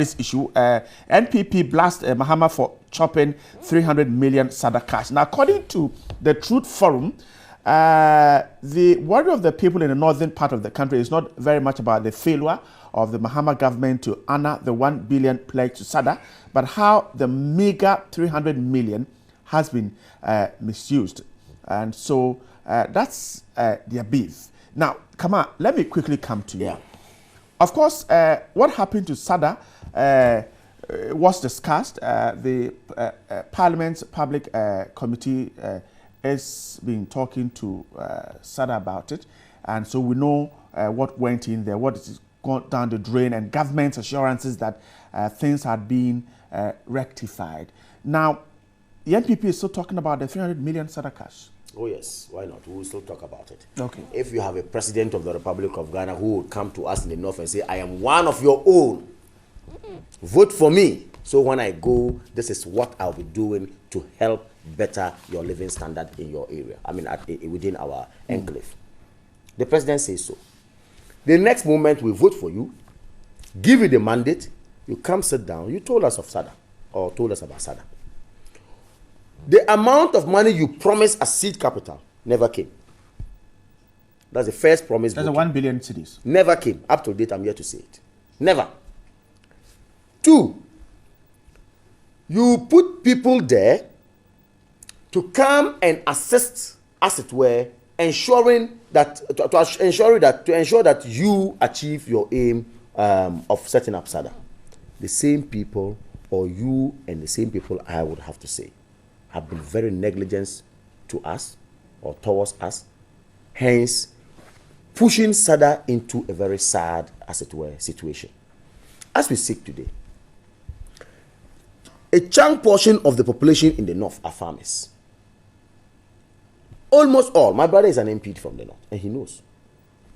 this issue, NPP blast Mahama for chopping 300 million SADA cash. Now, according to the Truth Forum, the worry of the people in the northern part of the country is not very much about the failure of the Mahama government to honor the 1 billion pledge to SADA, but how the meager 300 million has been misused. And so that's their beef. Now, come on, let me quickly come to you. Yeah. Of course, what happened to SADA was discussed. The Parliament's Public Committee has been talking to SADA about it. And so we know what went in there, what is gone down the drain, and government's assurances that things had been rectified. Now, the NPP is still talking about the 300 million SADA cash. Oh yes, why not? We will still talk about it. Okay. If you have a president of the Republic of Ghana who would come to us in the north and say, I am one of your own, vote for me. So when I go, this is what I'll be doing to help better your living standard in your area. I mean, within our enclave. The president says so. The next moment we vote for you, give you the mandate, you come sit down, you told us of SADA, or told us about SADA. The amount of money you promised as seed capital never came. That's the first promise. That's the 1 billion cedis. Never came. Up to date, I'm here to say it. Never. 2, you put people there to come and assist, as it were, ensuring that to ensure that you achieve your aim of setting up SADA. The same people, or you and the same people, I would have to say, have been very negligent to us or towards us, hence pushing SADA into a very sad, as it were, situation. As we speak today, a chunk portion of the population in the north are farmers. Almost all. My brother is an MP from the north, and he knows.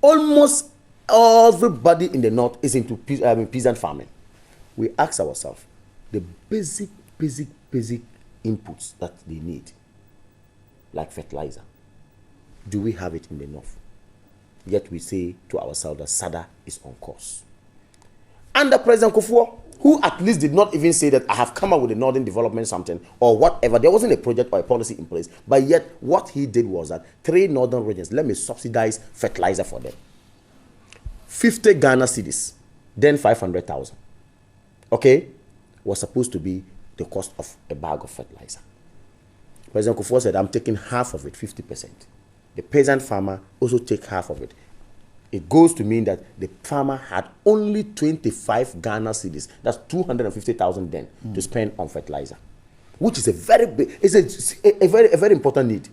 Almost everybody in the north is into peasant farming. We ask ourselves the basic inputs that they need, like fertilizer. Do we have it in the north? Yet we say to ourselves that SADA is on course. Under President Kufuor, who at least did not even say that I have come up with a northern development something or whatever. There wasn't a project or a policy in place. But yet what he did was that 3 northern regions, let me subsidize fertilizer for them. 50 Ghana cedis, then 500,000. Okay? Was supposed to be the cost of a bag of fertilizer. President Kufuor said, I'm taking half of it, 50%. The peasant farmer also take half of it. It goes to mean that the farmer had only 25 Ghana cedis, that's 250,000 then, to spend on fertilizer, which is a very big, it's a very important need.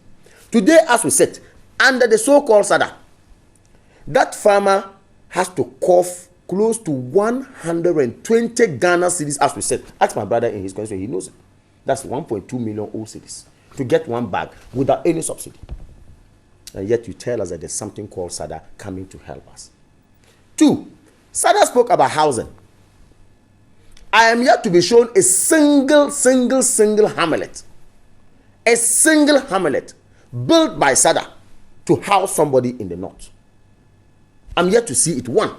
Today, as we said, under the so-called SADA, that farmer has to cough close to 120 Ghana cedis, as we said. Ask my brother in his constituency, he knows it. That's 1.2 million old cedis to get one bag without any subsidy. And yet you tell us that there's something called SADA coming to help us. 2, SADA spoke about housing. I am yet to be shown a single hamlet. A single hamlet built by SADA to house somebody in the north. I'm yet to see it, one.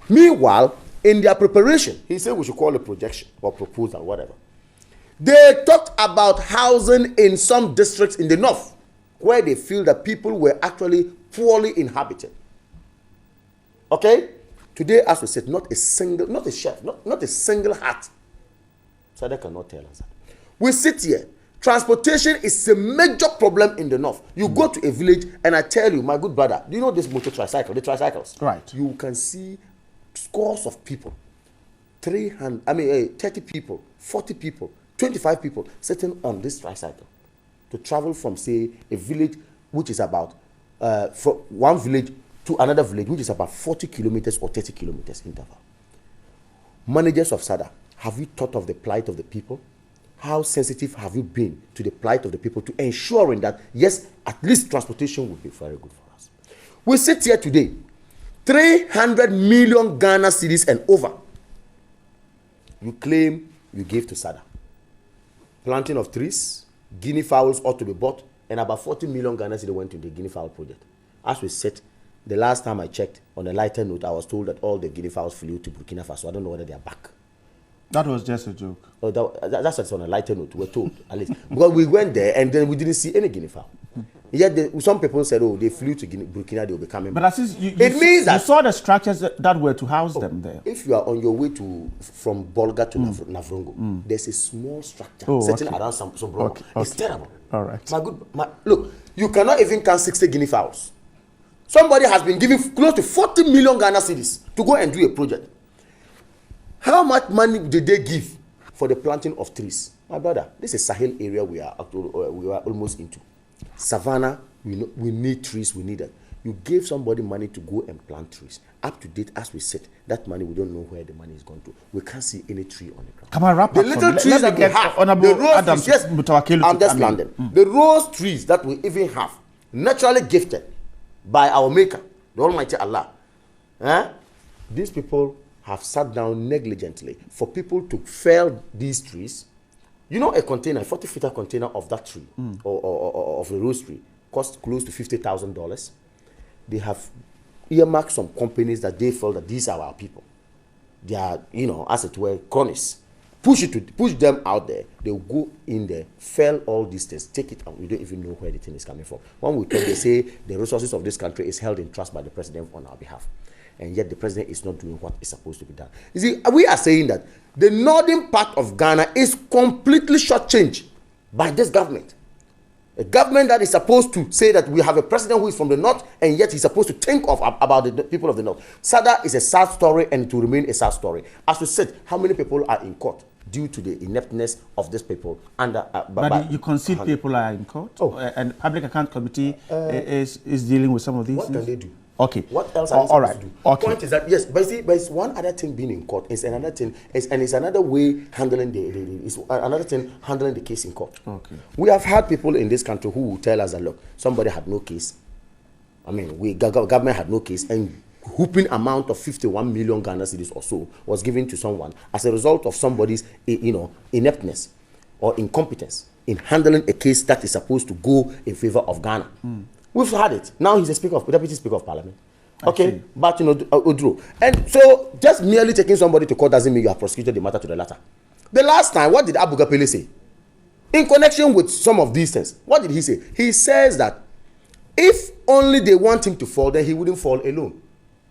Meanwhile, in their preparation, he said we should call it projection or proposal, whatever. They talked about housing in some districts in the north, where they feel that people were actually poorly inhabited. Okay? Today, as we said, not a chef, not a single hut. SADA cannot tell us that. We sit here. Transportation is a major problem in the north. You go to a village, and I tell you, my good brother, do you know this motor tricycle, the tricycles? Right. You can see scores of people, 30 people, 40 people, 25 people sitting on this tricycle to travel from, say, a village which is about, from one village to another village, which is about 40 kilometers or 30 kilometers interval. Managers of SADA, have you thought of the plight of the people? How sensitive have you been to the plight of the people to ensuring that, yes, at least transportation would be very good for us? We sit here today, 300 million Ghana cedis and over. You claim you gave to SADA. Planting of trees, guinea fowls ought to be bought, and about 40 million Ghana cedis went to the guinea fowl project. As we said, the last time I checked, on a lighter note, I was told that all the guinea fowls flew to Burkina Faso. I don't know whether they are back. That was just a joke. Oh, that's what's on a lighter note, we're told, at least. Because we went there and then we didn't see any guinea fowl. Yet some people said, oh, they flew to Burkina, they will be coming back. But it means that you saw the structures that were to house them there. If you are on your way from Bolga to Navrongo, there's a small structure sitting around some rock. Okay. It's terrible. All right. Look, you cannot even count 60 guinea fowls. Somebody has been giving close to 40 million Ghana cedis to go and do a project. How much money did they give for the planting of trees? My brother, this is Sahel area we are almost into. Savannah, we need trees, we need that. You gave somebody money to go and plant trees. Up to date, as we said, that money, we don't know where the money is going to. We can't see any tree on the ground. Come on, wrap up. The little trees that we have, the rose trees, yes, I'm just landing. The rose trees that we even have, naturally gifted by our Maker, the Almighty Allah. These people have sat down negligently for people to fell these trees. You know, a container, a 40-footer container of that tree or of a rose tree cost close to $50,000. They have earmarked some companies that they felt that these are our people. They are, as it were, cronies. Push them out there. They'll go in there, fell all these things, take it out. We don't even know where the thing is coming from. When we talk, they say the resources of this country is held in trust by the president on our behalf. And yet the president is not doing what is supposed to be done. You see, we are saying that the northern part of Ghana is completely shortchanged by this government. A government that is supposed to say that we have a president who is from the north, and yet he's supposed to think about the people of the north. SADA is a sad story, and it will remain a sad story. As we said, how many people are in court due to the ineptness of these people? But you concede people are in court? And Public Account Committee is dealing with some of these? What can they do? Okay. What else are they supposed to do? Okay. Point is that, yes, but it's one other thing being in court. It's another thing, and it's another way handling the case in court. Okay. We have had people in this country who will tell us that, look, somebody had no case. I mean, government had no case, and whooping amount of 51 million Ghana cedis or so was given to someone as a result of somebody's, ineptness or incompetence in handling a case that is supposed to go in favor of Ghana. We've had it. Now he's a deputy speaker of parliament. Okay, but Odro. And so just merely taking somebody to court doesn't mean you have prosecuted the matter to the latter. The last time, what did Abu Gapele say? In connection with some of these things, what did he say? He says that if only they want him to fall, then he wouldn't fall alone.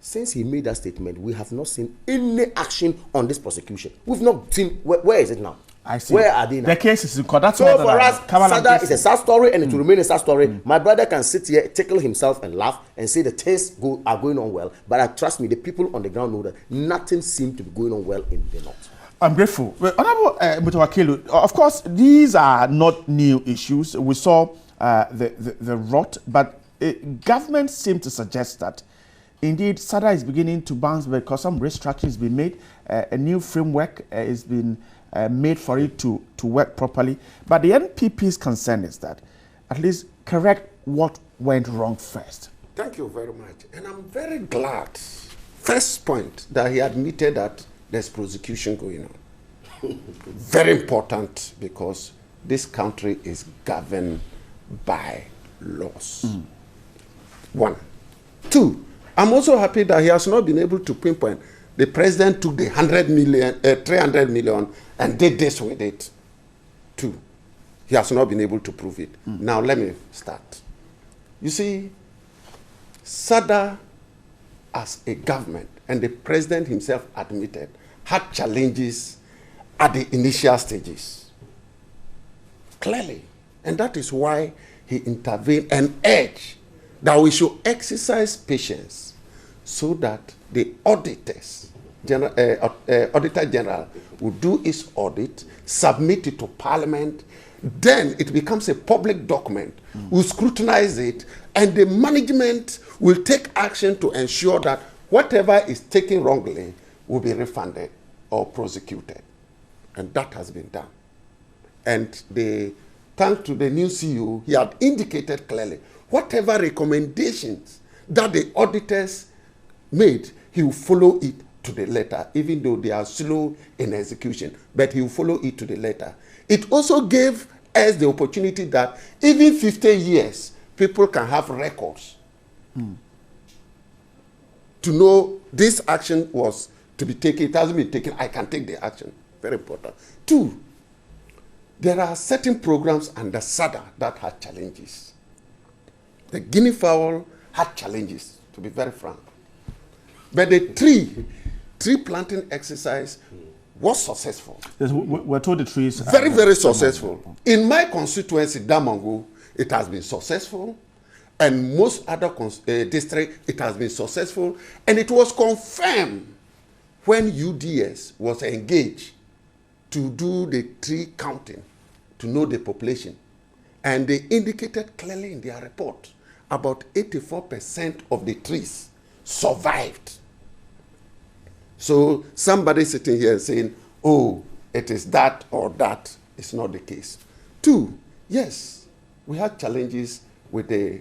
Since he made that statement, we have not seen any action on this prosecution. We've not seen, where is it now? I see. Where are they now? The case is in court. That's so for us, SADA is a sad story, and it will remain a sad story. My brother can sit here, tickle himself and laugh and say the things are going on well. But trust me, the people on the ground know that nothing seems to be going on well in the north. I'm grateful. Well, Honorable Mutawakilu, of course, these are not new issues. We saw the rot, but government seems to suggest that indeed SADA is beginning to bounce because some restructuring has been made. A new framework has been made for it to work properly. But the NPP's concern is that at least correct what went wrong first. Thank you very much. And I'm very glad, first point, that he admitted that there's prosecution going on. Very important, because this country is governed by laws. 1. 2, I'm also happy that he has not been able to pinpoint. The president took the 300 million and did this with it. 2, he has not been able to prove it. Now let me start. You see, SADA as a government, and the president himself admitted, had challenges at the initial stages. Clearly. And that is why he intervened and urged that we should exercise patience so that the auditors, Auditor General, will do its audit, submit it to Parliament, then it becomes a public document. We'll scrutinize it, and the management will take action to ensure that whatever is taken wrongly will be refunded or prosecuted. And that has been done. And thanks to the new CEO, he had indicated clearly whatever recommendations that the auditors made, he will follow it to the letter, even though they are slow in execution, but he will follow it to the letter. It also gave us the opportunity that even 15 years, people can have records to know this action was to be taken. It hasn't been taken, I can take the action. very important. Two, there are certain programs under SADA that had challenges. The guinea fowl had challenges, to be very frank. But the tree planting exercise was successful. Yes, we're told the trees very, very successful. In my constituency, Damongo, it has been successful. And most other districts, it has been successful. And it was confirmed when UDS was engaged to do the tree counting, to know the population. And they indicated clearly in their report about 84% of the trees survived. So somebody sitting here saying, oh, it is that or that, is not the case. Two, yes, we had challenges with the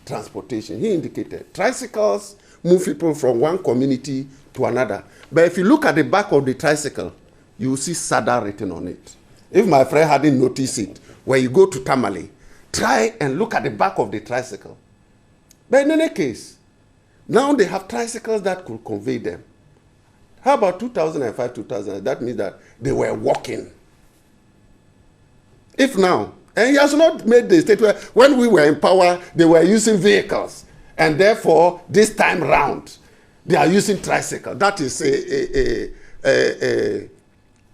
transportation. He indicated tricycles move people from one community to another. But if you look at the back of the tricycle, you will see SADA written on it. If my friend hadn't noticed it, when you go to Tamale, try and look at the back of the tricycle. But in any case, now they have tricycles that could convey them. How about 2005, 2000? That means that they were walking. If now, and he has not made the state where when we were in power, they were using vehicles. And therefore, this time round, they are using tricycle. That is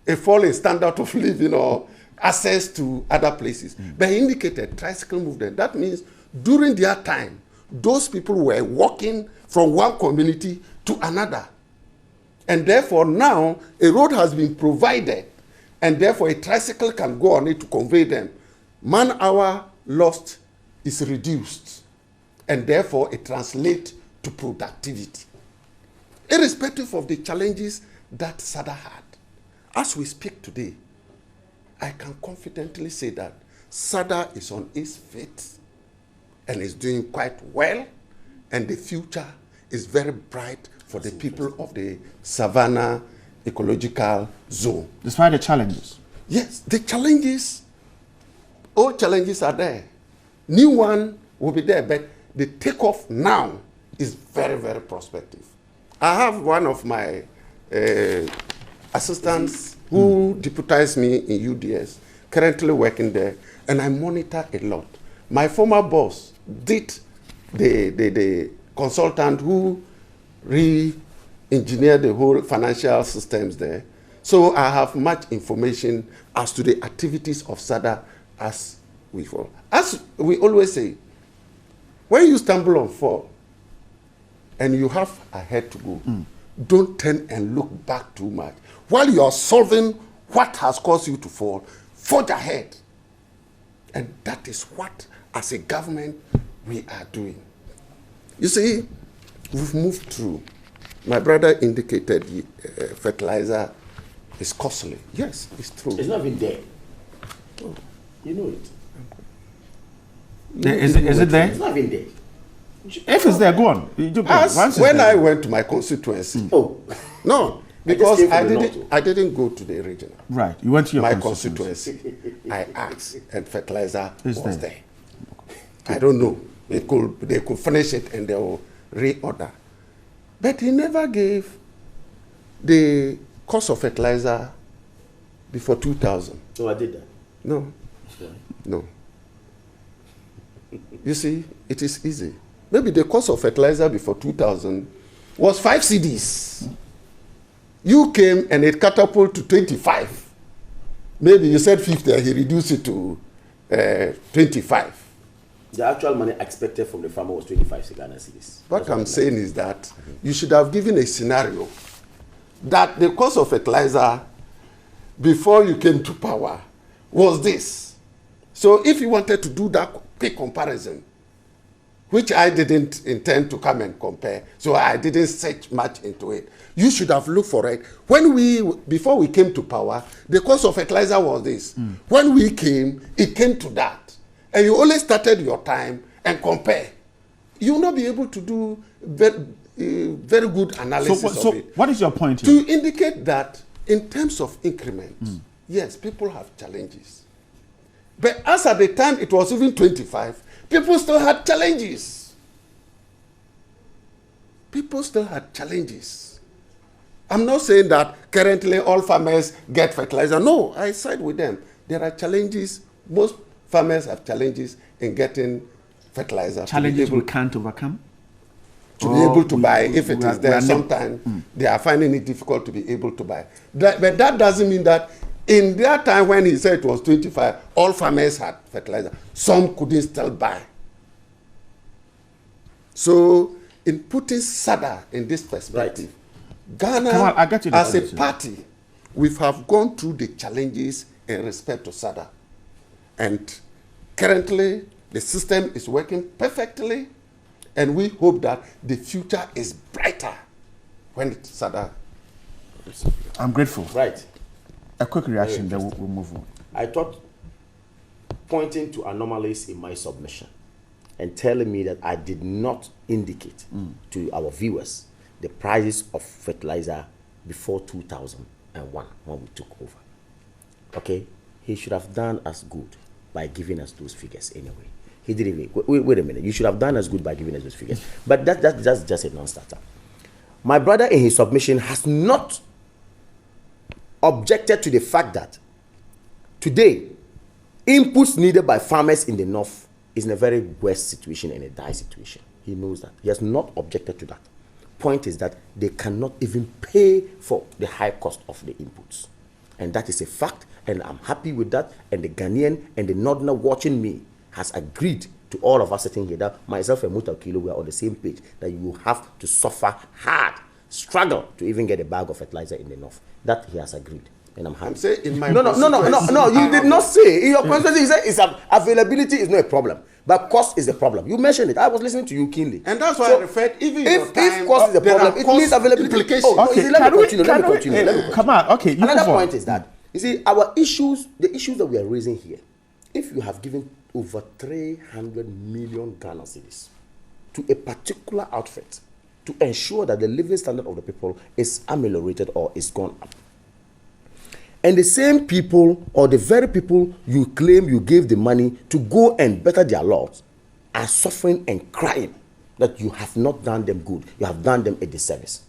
a falling standard of living or access to other places. But he indicated tricycle movement. That means during their time, those people were walking from one community to another. And therefore now a road has been provided, and therefore a tricycle can go on it to convey them. Man hour lost is reduced, and therefore it translates to productivity. Irrespective of the challenges that SADA had, as we speak today, I can confidently say that SADA is on its feet and is doing quite well, and the future is very bright for the people of the Savannah ecological zone. Despite the challenges? Yes, the challenges, all challenges are there. New one will be there, but the takeoff now is very, very prospective. I have one of my assistants who deputized me in UDS, currently working there, and I monitor a lot. My former boss did the consultant who re-engineered the whole financial systems there. So I have much information as to the activities of SADA as we fall. As we always say, when you stumble and fall and you have a head to go, don't turn and look back too much. While you are solving what has caused you to fall, forge ahead. And that is what, as a government, we are doing. You see, we've moved through. My brother indicated fertilizer is costly. Yes, it's true. It's not even there. Oh, you know it. Is it there? It's not even there. If it's there, go on. When I went to my constituency, no, because I didn't go to the regional. Right, you went to your my constituency. I asked, and fertilizer was there. I don't know. They could finish it and they will reorder. But he never gave the cost of fertilizer before 2000. So I did that. No. No. You see, it is easy. Maybe the cost of fertilizer before 2000 was 5 cedis. You came and it catapulted to 25. Maybe you said 50 and he reduced it to 25. The actual money expected from the farmer was 25 Ghana cedis. What I'm saying is that you should have given a scenario that the cost of fertilizer before you came to power was this. So if you wanted to do that quick comparison, which I didn't intend to come and compare, so I didn't search much into it, you should have looked for it. Before we came to power, the cost of fertilizer was this. When we came, it came to that. And you only started your time and compare. You will not be able to do very good analysis of it. What is your point here? To indicate that in terms of increment, yes, people have challenges. But as at the time it was even 25, people still had challenges. People still had challenges. I'm not saying that currently all farmers get fertilizer. No, I side with them. There are challenges. Most farmers have challenges in getting fertilizer. Challenges we can't overcome? To be able to buy. If it is there, sometimes they are finding it difficult to be able to buy. But that doesn't mean that in that time when he said it was 25, all farmers had fertilizer. Some couldn't still buy. So, in putting SADA in this perspective, Ghana, as a party, we have gone through the challenges in respect to SADA. And currently, the system is working perfectly, and we hope that the future is brighter when SADA. I'm grateful. Right. A quick reaction, then we'll move on. I thought pointing to anomalies in my submission and telling me that I did not indicate to our viewers the prices of fertilizer before 2001 when we took over. Okay? He should have done us good by giving us those figures anyway. He didn't even, wait a minute. You should have done us good by giving us those figures. But that's just a non-starter. My brother in his submission has not objected to the fact that today, inputs needed by farmers in the north is in a very worse situation and a dire situation. He knows that. He has not objected to that. Point is that they cannot even pay for the high cost of the inputs. And that is a fact, and I'm happy with that. And the Ghanaian and the Northerner watching me has agreed to all of us sitting here that myself and Mutakilo, we are on the same page, that you have to suffer hard, struggle to even get a bag of fertilizer in the north. That he has agreed. And I'm happy. I'm saying in my No, you did not say. In your constituency, you said availability is not a problem, but cost is the problem. You mentioned it. I was listening to you keenly. And that's why I referred, even if cost is the problem, it means availability. Okay, Let me continue. Come on, okay. Another point is that, you see, our issues, the issues that we are raising here, if you have given over 300 million Ghana cedis to a particular outfit to ensure that the living standard of the people is ameliorated or is gone up, and the same people or the very people you claim you gave the money to go and better their laws are suffering and crying that you have not done them good, you have done them a disservice.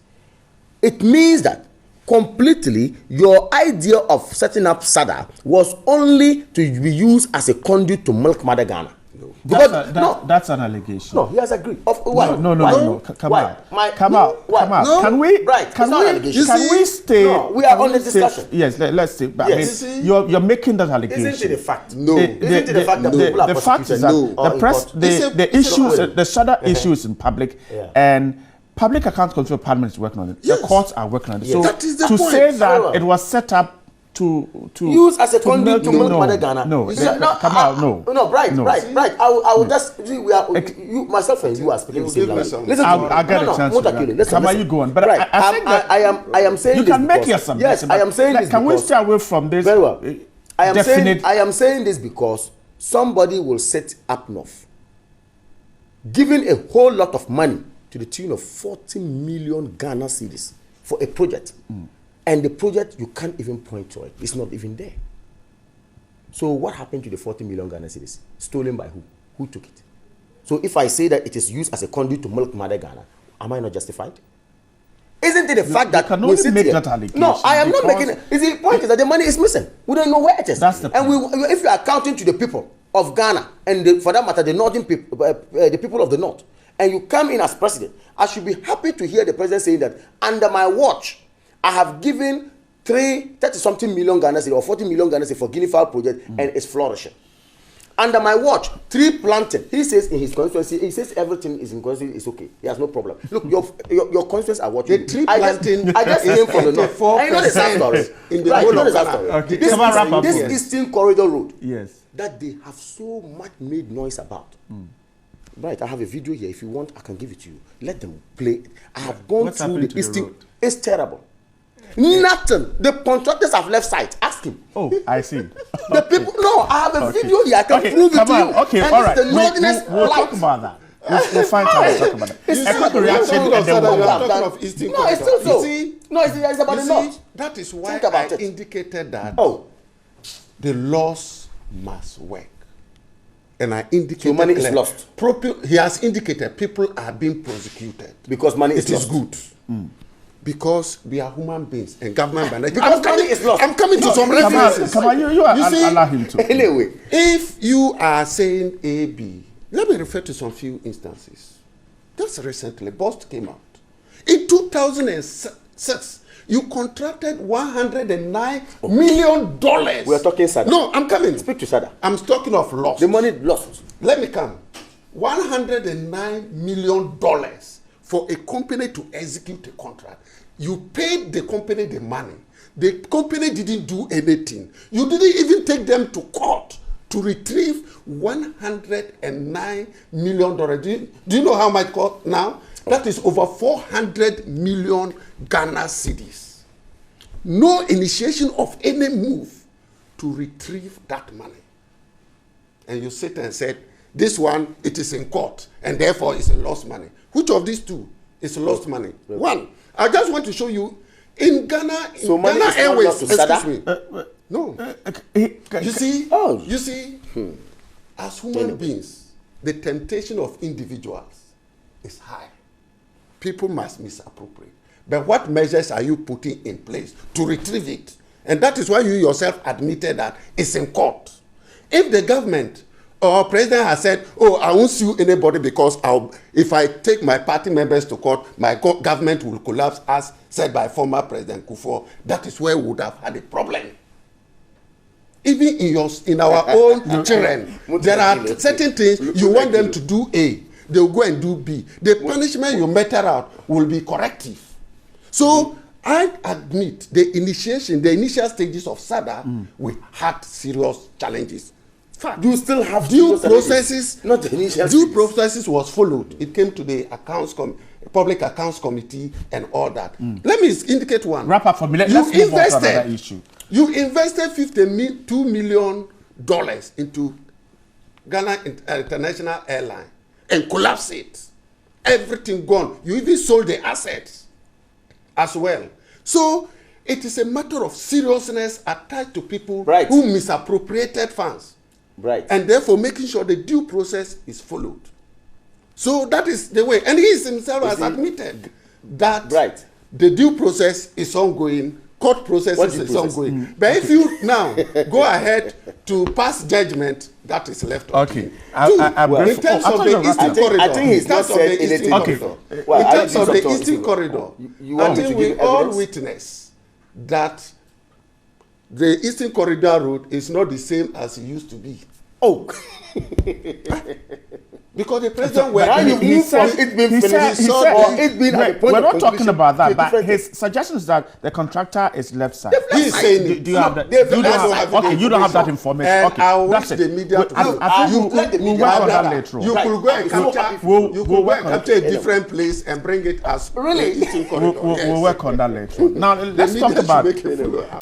It means that completely your idea of setting up SADA was only to be used as a conduit to milk Mother Ghana. That's an allegation. No, he has agreed. Why? No. Come out. No. Can we? Right. Can we stay? No, we are on the discussion. Yes, let's stay. But yes. I mean, you're making that allegation. Isn't it a fact? No. Isn't it a fact that people are the fact is that the issues, the SADA issues in public, and Public Account Control Parliament is working on it. Yes. The courts are working on it. Yes. So That is the to point. say that it was set up to use as a conduit to milk Mother Ghana. No. Right. I will just see, we are you, myself and you are speaking the same language. Listen to me. I'll get a chance. Come on, you go on. But right. I think that I am saying you this can make because, your assumption. yes, I am saying this. Can we stay away from this? Very well. I am saying this because somebody will set up north, giving a whole lot of money to the tune of 40 million Ghana cedis for a project. And the project, you can't even point to it. It's not even there. So what happened to the 40 million Ghana cedis? Stolen by who? Who took it? So if I say that it is used as a conduit to milk Mother Ghana, am I not justified? Isn't it the fact that can we only sit make here? that allegation? No, I am not making it. The point is that the money is missing. We don't know where it is. That's the point. And if you are counting to the people of Ghana, and for that matter, the northern people, the people of the north, and you come in as president, I should be happy to hear the president saying that under my watch, I have given 30-something million Ghana cedis or 40 million Ghana cedis for Guinea fowl project, and it's flourishing. Under my watch, tree planting. He says in his constituency, he says everything is in constituency is okay. He has no problem. Look, your constituents are watching. The tree planting. I just came from the north. I know the same story. In the whole of Ghana. Okay, This Eastern Corridor Road. Yes. That they have so much made noise about. Right, I have a video here. If you want, I can give it to you. Let them play it. I have gone through the Eastern. It's terrible. Nothing. The contractors have left site. Ask him. Oh, I see. The people. No, I have a video here. I can prove it to you. Okay, and all right. We'll talk about that. We'll find time to talk about that. A quick reaction and then we'll talking of Eastern No, it's still so. See, no, it's about the north. That is why I indicated that the laws must work. And I indicated so money is lost. He has indicated people are being prosecuted because money is lost. It is good. because we are human beings and government by nature. Because money is lost. I'm coming to some references. Come on, you allow him to. Anyway, If you are saying A, B, let me refer to some few instances. Just recently, Bost came out. In 2006, you contracted $109 million. we are talking SADA. No, I'm coming. Speak to SADA. I'm talking of loss. The money lost. Let me come. $109 million for a company to execute a contract. You paid the company the money. The company didn't do anything. You didn't even take them to court to retrieve $109 million. Do you know how much cost now? That is over 400 million Ghana cedis. No initiation of any move to retrieve that money. And you sit and said, this one, it is in court, and therefore it's a lost money. Which of these two is lost money? One, I just want to show you, in Ghana, So money Ghana is not Airways, lost to SADA? excuse me. No. You see, as human beings, the temptation of individuals is high. People must misappropriate. But what measures are you putting in place to retrieve it? And that is why you yourself admitted that it's in court. If the government or president has said, oh, I won't sue anybody because if I take my party members to court, my government will collapse, as said by former President Kufuor, that is where we would have had a problem. Even in our own children, there are certain things you want them to do A, they will go and do B. The punishment you meter out will be corrective. So I admit the initial stages of SADA, we had serious challenges. Fact. You still have due processes. Not the initial due stages. processes was followed. It came to the public accounts committee and all that. Let me indicate one. Wrap up for me. Let's move on to another issue. You invested $2 million into Ghana International Airline and collapsed it. Everything gone. You even sold the assets as well. So it is a matter of seriousness attached to people who misappropriated funds. Right. And therefore making sure the due process is followed. So that is the way. And he himself has admitted that the due process is ongoing, court process is ongoing. But if you now go ahead to pass judgment, that is left up to you. In terms of the Eastern Corridor, I think he's not said anything. In terms of the Eastern Corridor, I think we all witness that the Eastern Corridor road is not the same as it used to be. Oh. Because the president we're not talking about that, but his suggestion is that the contractor is left side. He's saying do you have that? You don't have that information. And okay, I wish the media we'll work on that later on. You could go and capture a different place and bring it as really. Eastern Corridor. We'll work on that later on. Now let's talk about